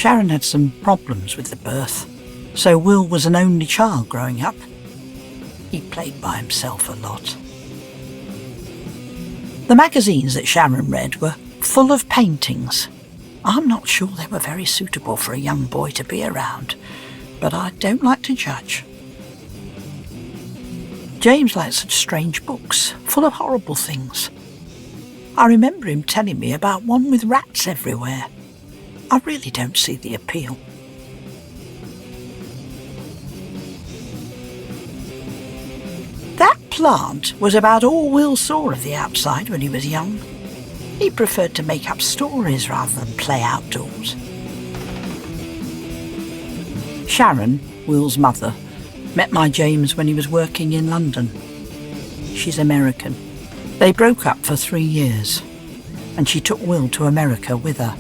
Sharon had some problems with the birth, so Will was an only child growing up. He played by himself a lot. The magazines that Sharon read were full of paintings. I'm not sure they were very suitable for a young boy to be around, but I don't like to judge. James liked such strange books, full of horrible things. I remember him telling me about one with rats everywhere. I really don't see the appeal. That plant was about all Will saw of the outside when he was young. He preferred to make up stories rather than play outdoors. Sharon, Will's mother, met my James when he was working in London. She's American. They broke up for 3 years, and she took Will to America with her.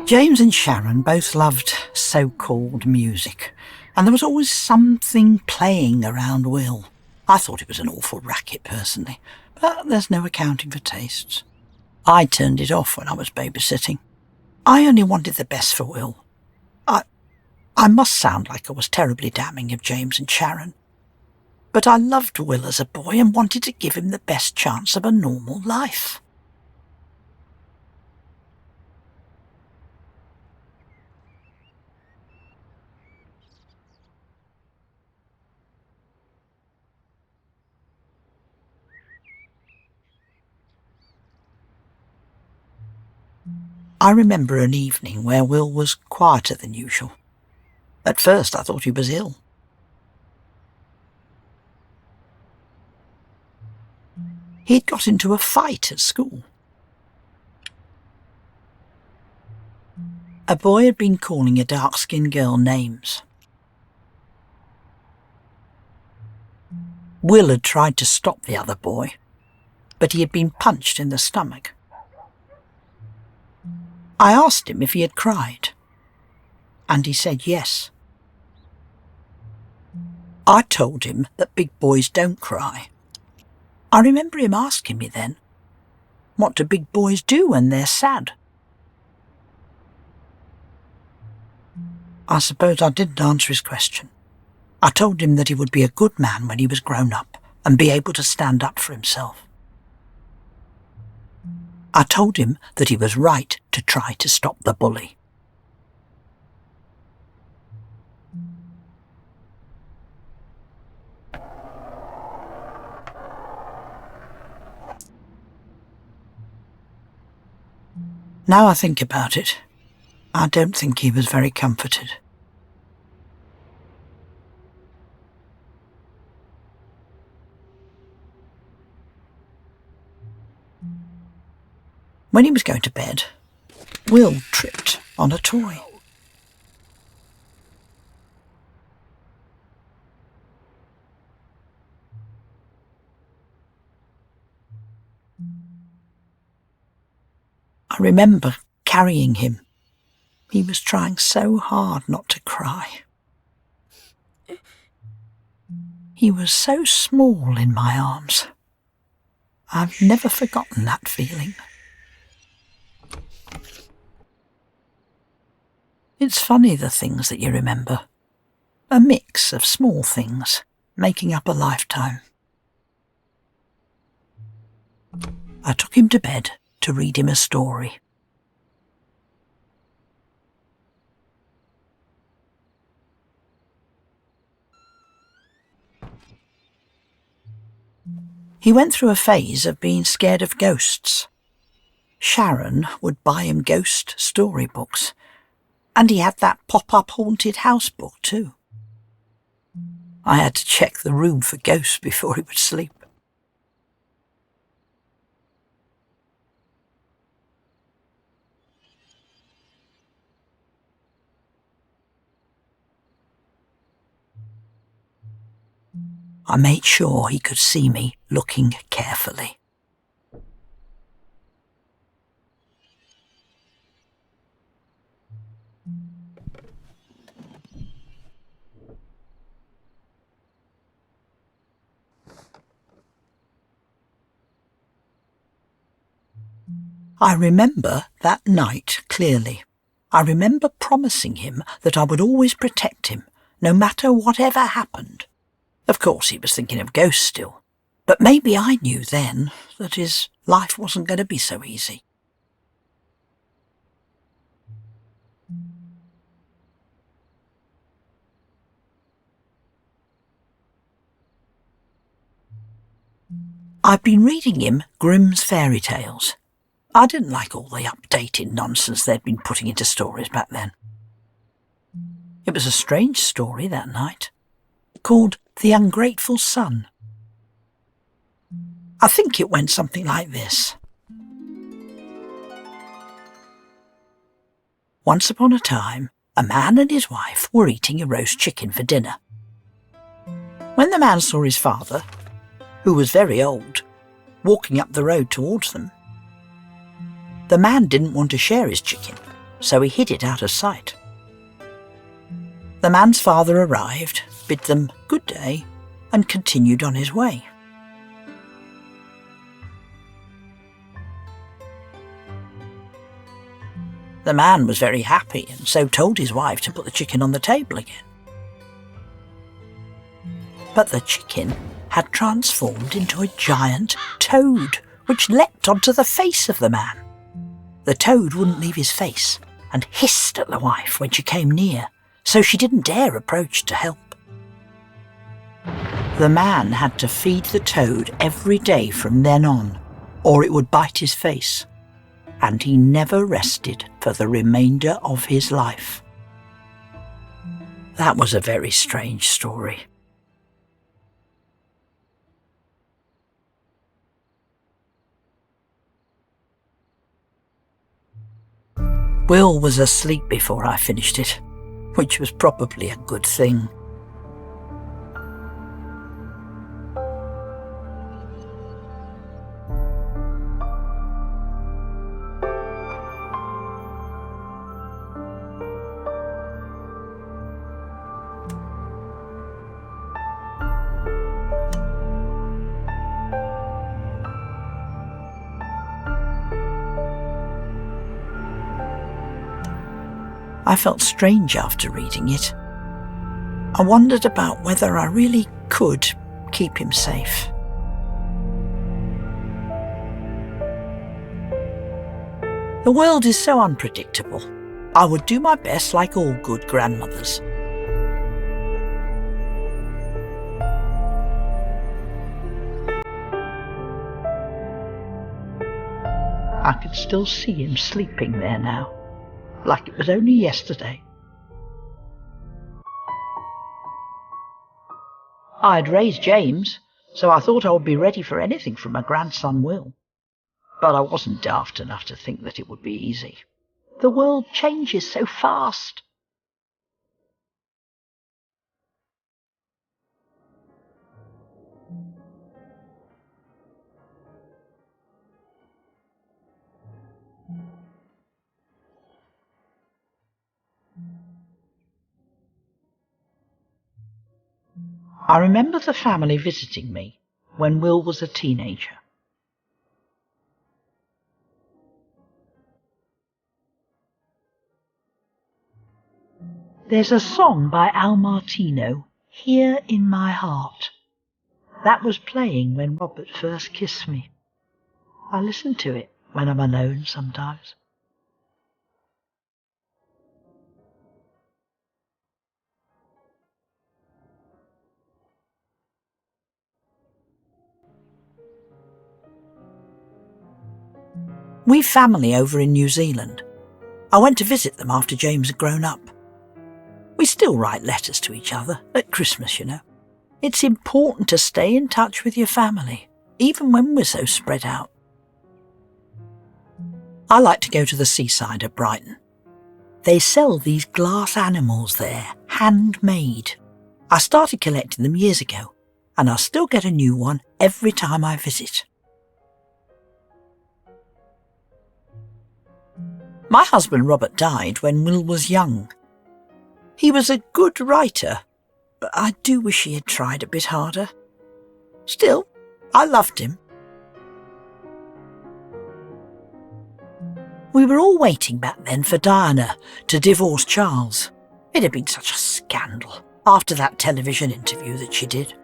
James and Sharon both loved so-called music, and there was always something playing around Will. I thought it was an awful racket personally, but there's no accounting for tastes. I turned it off when I was babysitting. I only wanted the best for Will. I must sound like I was terribly damning of James and Sharon, but I loved Will as a boy and wanted to give him the best chance of a normal life. I remember an evening where Will was quieter than usual. At first I thought he was ill. He'd got into a fight at school. A boy had been calling a dark-skinned girl names. Will had tried to stop the other boy, but he had been punched in the stomach. I asked him if he had cried, and he said yes. I told him that big boys don't cry. I remember him asking me then, what do big boys do when they're sad? I suppose I didn't answer his question. I told him that he would be a good man when he was grown up and be able to stand up for himself. I told him that he was right to try to stop the bully. Now I think about it, I don't think he was very comforted. When he was going to bed, Will tripped on a toy. I remember carrying him. He was trying so hard not to cry. He was so small in my arms. I've never forgotten that feeling. It's funny, the things that you remember. A mix of small things, making up a lifetime. I took him to bed to read him a story. He went through a phase of being scared of ghosts. Sharon would buy him ghost storybooks, and he had that pop-up haunted house book too. I had to check the room for ghosts before he would sleep. I made sure he could see me looking carefully. I remember that night clearly. I remember promising him that I would always protect him, no matter whatever happened. Of course, he was thinking of ghosts still, but maybe I knew then that his life wasn't going to be so easy. I've been reading him Grimm's fairy tales. I didn't like all the updated nonsense they'd been putting into stories back then. It was a strange story that night, called The Ungrateful Son. I think it went something like this. Once upon a time, a man and his wife were eating a roast chicken for dinner. When the man saw his father, who was very old, walking up the road towards them, the man didn't want to share his chicken, so he hid it out of sight. The man's father arrived, bid them good day, and continued on his way. The man was very happy and so told his wife to put the chicken on the table again. But the chicken had transformed into a giant toad, which leapt onto the face of the man. The toad wouldn't leave his face and hissed at the wife when she came near, so she didn't dare approach to help. The man had to feed the toad every day from then on, or it would bite his face, and he never rested for the remainder of his life. That was a very strange story. Will was asleep before I finished it, which was probably a good thing. I felt strange after reading it. I wondered about whether I really could keep him safe. The world is so unpredictable. I would do my best like all good grandmothers. I could still see him sleeping there now, like it was only yesterday. I had raised James, so I thought I would be ready for anything from my grandson Will. But I wasn't daft enough to think that it would be easy. The world changes so fast. I remember the family visiting me when Will was a teenager. There's a song by Al Martino, Here in My Heart. That was playing when Robert first kissed me. I listen to it when I'm alone sometimes. We've family over in New Zealand. I went to visit them after James had grown up. We still write letters to each other, at Christmas, you know. It's important to stay in touch with your family, even when we're so spread out. I like to go to the seaside at Brighton. They sell these glass animals there, handmade. I started collecting them years ago, and I still get a new one every time I visit. My husband Robert died when Will was young. He was a good writer, but I do wish he had tried a bit harder. Still, I loved him. We were all waiting back then for Diana to divorce Charles. It had been such a scandal after that television interview that she did.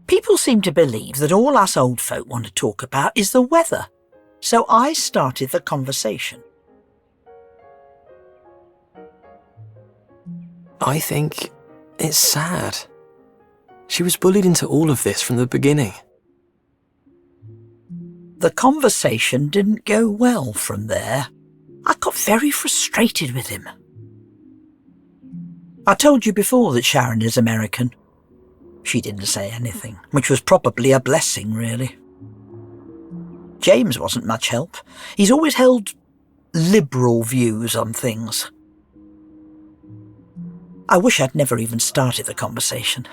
People seem to believe that all us old folk want to talk about is the weather, so I started the conversation. I think it's sad. She was bullied into all of this from the beginning. The conversation didn't go well from there. I got very frustrated with him. I told you before that Sharon is American. She didn't say anything, which was probably a blessing, really. James wasn't much help. He's always held liberal views on things. I wish I'd never even started the conversation.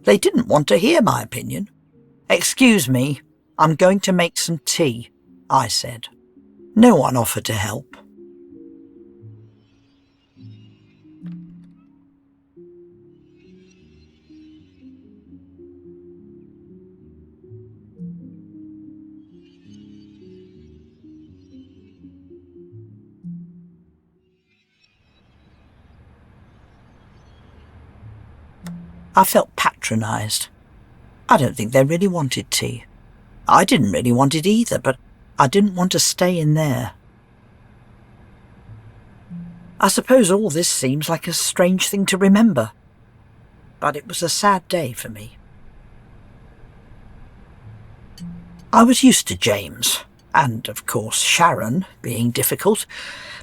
They didn't want to hear my opinion. "Excuse me, I'm going to make some tea," I said. No one offered to help. I felt patronised. I don't think they really wanted tea. I didn't really want it either, but I didn't want to stay in there. I suppose all this seems like a strange thing to remember, but it was a sad day for me. I was used to James, and of course Sharon being difficult,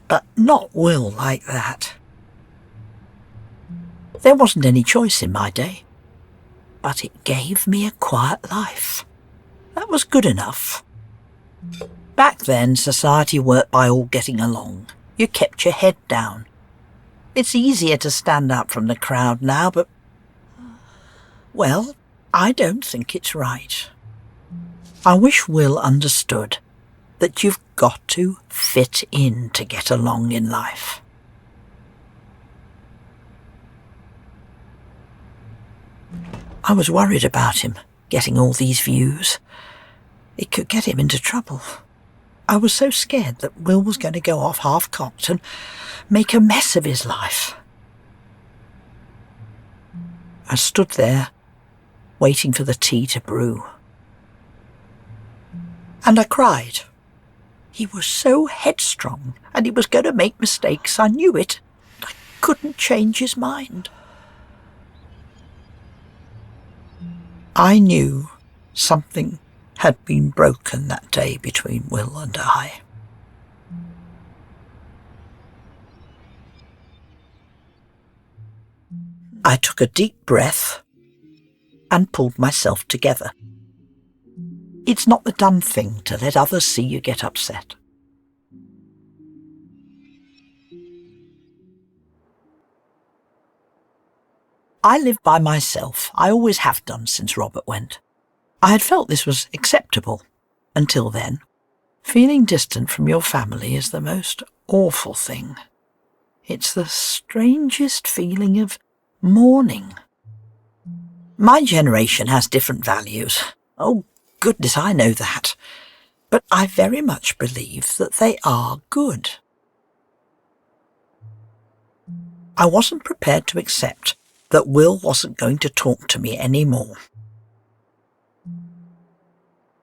but not Will like that. There wasn't any choice in my day, but it gave me a quiet life. That was good enough. Back then, society worked by all getting along. You kept your head down. It's easier to stand up from the crowd now, but, well, I don't think it's right. I wish Will understood that you've got to fit in to get along in life. I was worried about him, getting all these views. It could get him into trouble. I was so scared that Will was going to go off half-cocked and make a mess of his life. I stood there, waiting for the tea to brew. And I cried. He was so headstrong, and he was going to make mistakes. I knew it. I couldn't change his mind. I knew something had been broken that day between Will and I. I took a deep breath and pulled myself together. It's not the done thing to let others see you get upset. I live by myself. I always have done since Robert went. I had felt this was acceptable until then. Feeling distant from your family is the most awful thing. It's the strangest feeling of mourning. My generation has different values. Oh, goodness, I know that. But I very much believe that they are good. I wasn't prepared to accept that Will wasn't going to talk to me anymore.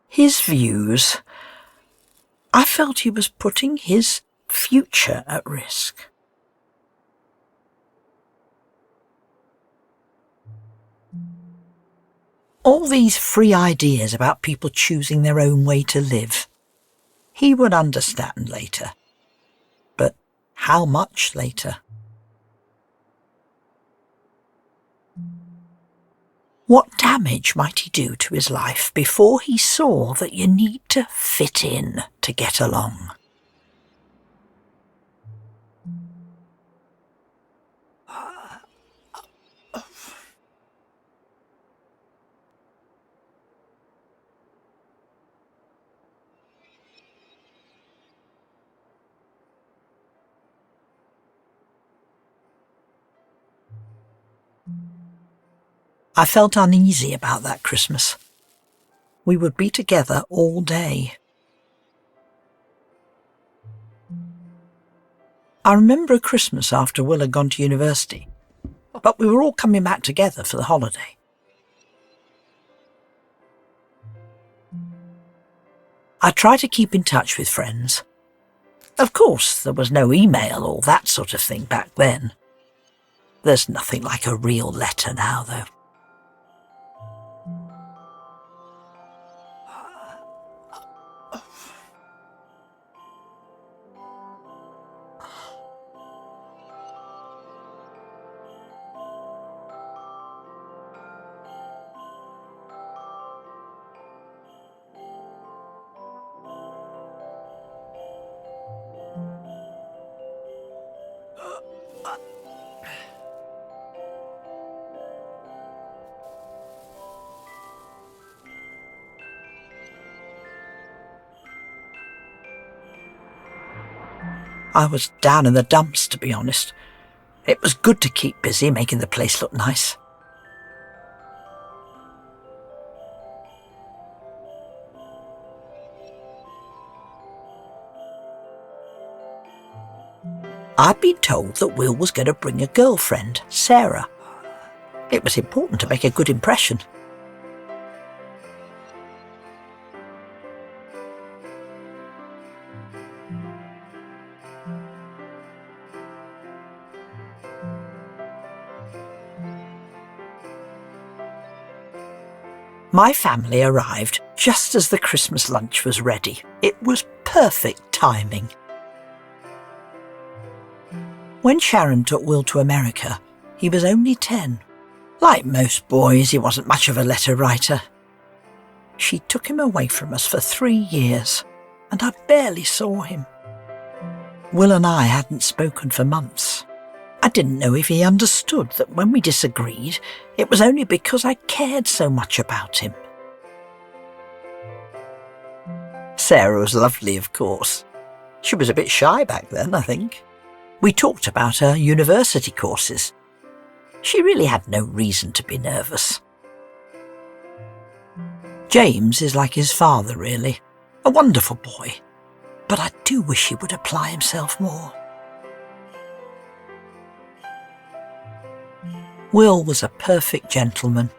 His views, I felt he was putting his future at risk. All these free ideas about people choosing their own way to live, he would understand later. But how much later? What damage might he do to his life before he saw that you need to fit in to get along? I felt uneasy about that Christmas. We would be together all day. I remember a Christmas after Will had gone to university, but we were all coming back together for the holiday. I tried to keep in touch with friends. Of course, there was no email or that sort of thing back then. There's nothing like a real letter now, though. I was down in the dumps, to be honest. It was good to keep busy making the place look nice. I'd been told that Will was going to bring a girlfriend, Sarah. It was important to make a good impression. My family arrived just as the Christmas lunch was ready. It was perfect timing. When Sharon took Will to America, he was only 10. Like most boys, he wasn't much of a letter writer. She took him away from us for 3 years, and I barely saw him. Will and I hadn't spoken for months. I didn't know if he understood that when we disagreed, it was only because I cared so much about him. Sarah was lovely, of course. She was a bit shy back then, I think. We talked about her university courses. She really had no reason to be nervous. James is like his father, really. A wonderful boy. But I do wish he would apply himself more. Will was a perfect gentleman.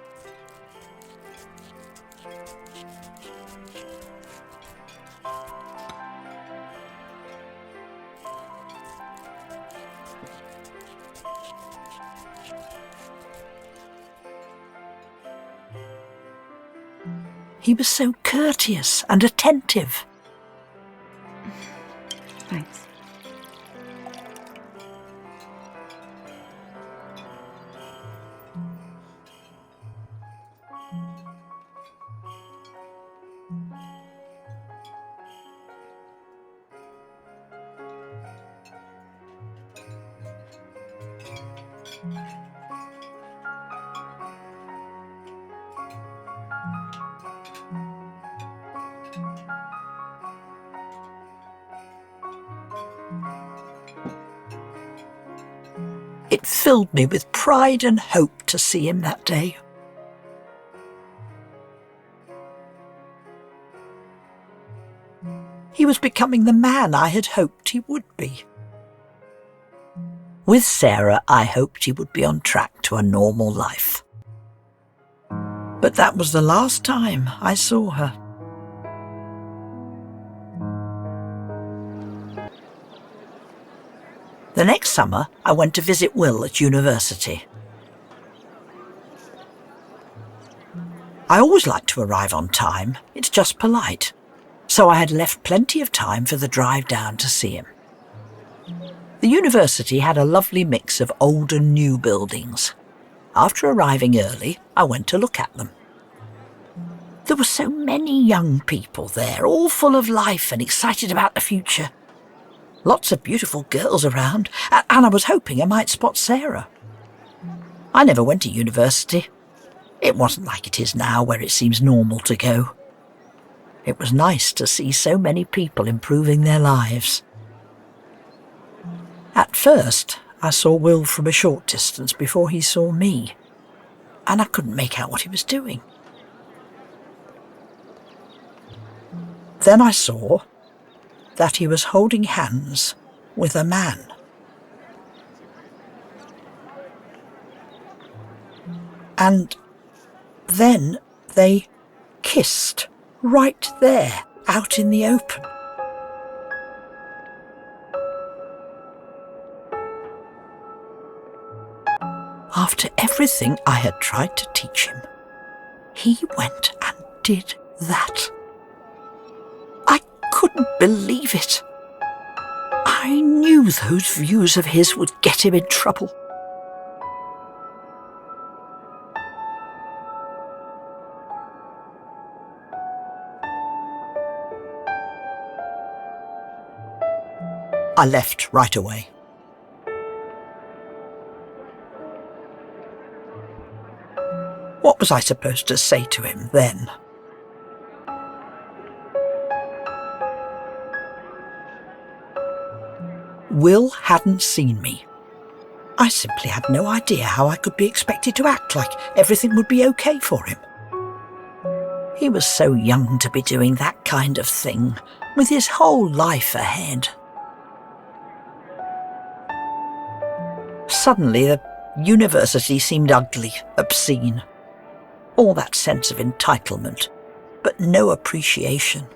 He was so courteous and attentive. Thanks. It filled me with pride and hope to see him that day. He was becoming the man I had hoped he would be. With Sarah, I hoped he would be on track to a normal life. But that was the last time I saw her. The next summer, I went to visit Will at university. I always like to arrive on time. It's just polite. So I had left plenty of time for the drive down to see him. The university had a lovely mix of old and new buildings. After arriving early, I went to look at them. There were so many young people there, all full of life and excited about the future. Lots of beautiful girls around, and I was hoping I might spot Sarah. I never went to university. It wasn't like it is now, where it seems normal to go. It was nice to see so many people improving their lives. At first, I saw Will from a short distance before he saw me, and I couldn't make out what he was doing. Then I saw that he was holding hands with a man. And then they kissed right there, out in the open. After everything I had tried to teach him, he went and did that. I couldn't believe it. I knew those views of his would get him in trouble. I left right away. What was I supposed to say to him then? Will hadn't seen me. I simply had no idea how I could be expected to act like everything would be okay for him. He was so young to be doing that kind of thing, with his whole life ahead. Suddenly, the university seemed ugly, obscene. All that sense of entitlement, but no appreciation.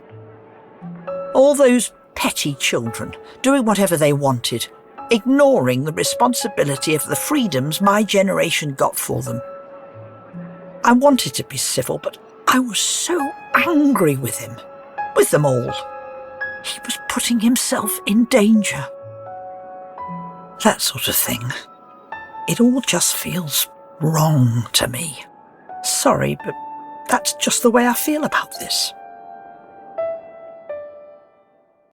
All those petty children doing whatever they wanted, ignoring the responsibility of the freedoms my generation got for them. I wanted to be civil, but I was so angry with him, with them all. He was putting himself in danger. That sort of thing. It all just feels wrong to me. Sorry, but that's just the way I feel about this.